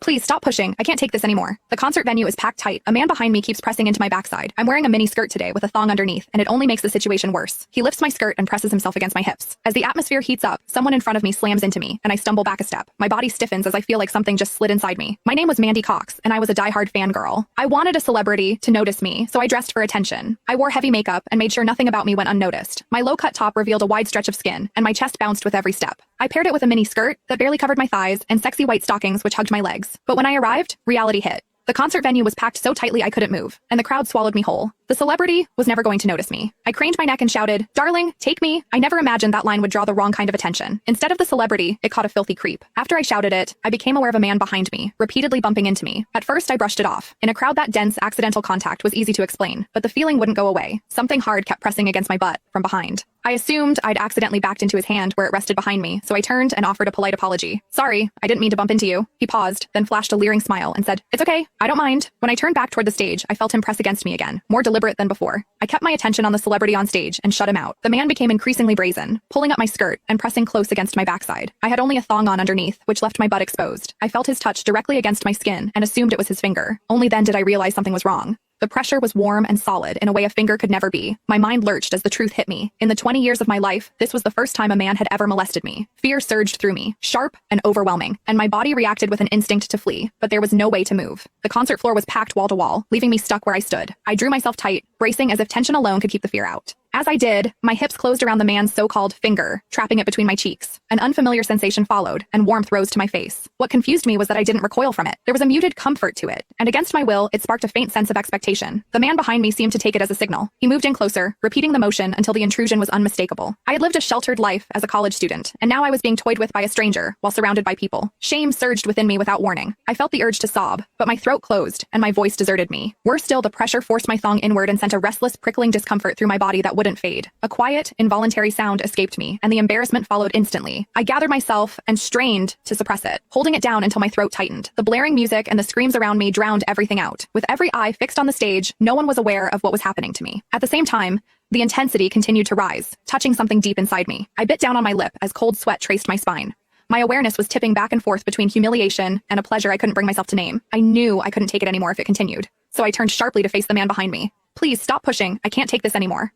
Please stop pushing. I can't take this anymore. The concert venue is packed tight. A man behind me keeps pressing into my backside. I'm wearing a mini skirt today with a thong underneath, and it only makes the situation worse. He lifts my skirt and presses himself against my hips. As the atmosphere heats up, someone in front of me slams into me, and I stumble back a step. My body stiffens as I feel like something just slid inside me. My name was Mandy Cox, and I was a diehard fangirl. I wanted a celebrity to notice me, so I dressed for attention. I wore heavy makeup and made sure nothing about me went unnoticed. My low-cut top revealed a wide stretch of skin, and my chest bounced with every step. I paired it with a mini skirt that barely covered my thighs and sexy white stockings which hugged my legs. But when I arrived, reality hit. The concert venue was packed so tightly I couldn't move, and the crowd swallowed me whole. The celebrity was never going to notice me. I craned my neck and shouted, "Darling, take me." I never imagined that line would draw the wrong kind of attention. Instead of the celebrity, it caught a filthy creep. After I shouted it, I became aware of a man behind me, repeatedly bumping into me. At first, I brushed it off. In a crowd that dense, accidental contact was easy to explain, but the feeling wouldn't go away. Something hard kept pressing against my butt from behind. I assumed I'd accidentally backed into his hand where it rested behind me, so I turned and offered a polite apology. "Sorry, I didn't mean to bump into you." He paused, then flashed a leering smile and said, "It's okay, I don't mind." When I turned back toward the stage, I felt him press against me again, more deliberate than before. I kept my attention on the celebrity on stage and shut him out. The man became increasingly brazen, pulling up my skirt and pressing close against my backside. I had only a thong on underneath, which left my butt exposed. I felt his touch directly against my skin and assumed it was his finger. Only then did I realize something was wrong. The pressure was warm and solid in a way a finger could never be. My mind lurched as the truth hit me. In the 20 years of my life, this was the first time a man had ever molested me. Fear surged through me, sharp and overwhelming, and my body reacted with an instinct to flee, but there was no way to move. The concert floor was packed wall to wall, leaving me stuck where I stood. I drew myself tight, bracing as if tension alone could keep the fear out. As I did, my hips closed around the man's so-called finger, trapping it between my cheeks. An unfamiliar sensation followed, and warmth rose to my face. What confused me was that I didn't recoil from it. There was a muted comfort to it, and against my will, it sparked a faint sense of expectation. The man behind me seemed to take it as a signal. He moved in closer, repeating the motion until the intrusion was unmistakable. I had lived a sheltered life as a college student, and now I was being toyed with by a stranger while surrounded by people. Shame surged within me without warning. I felt the urge to sob, but my throat closed, and my voice deserted me. Worse still, the pressure forced my thong inward and sent a restless, prickling discomfort through my body that wouldn't fade. A quiet, involuntary sound escaped me, and the embarrassment followed instantly. I gathered myself and strained to suppress it, holding it down until my throat tightened. The blaring music and the screams around me drowned everything out. With every eye fixed on the stage, no one was aware of what was happening to me. At the same time, the intensity continued to rise, touching something deep inside me. I bit down on my lip as cold sweat traced my spine. My awareness was tipping back and forth between humiliation and a pleasure I couldn't bring myself to name. I knew I couldn't take it anymore if it continued, so I turned sharply to face the man behind me. "Please stop pushing. I can't take this anymore."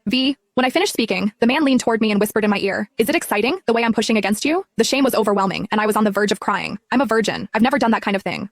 When I finished speaking, the man leaned toward me and whispered in my ear, "Is it exciting, the way I'm pushing against you?" The shame was overwhelming, and I was on the verge of crying. I'm a virgin. I've never done that kind of thing.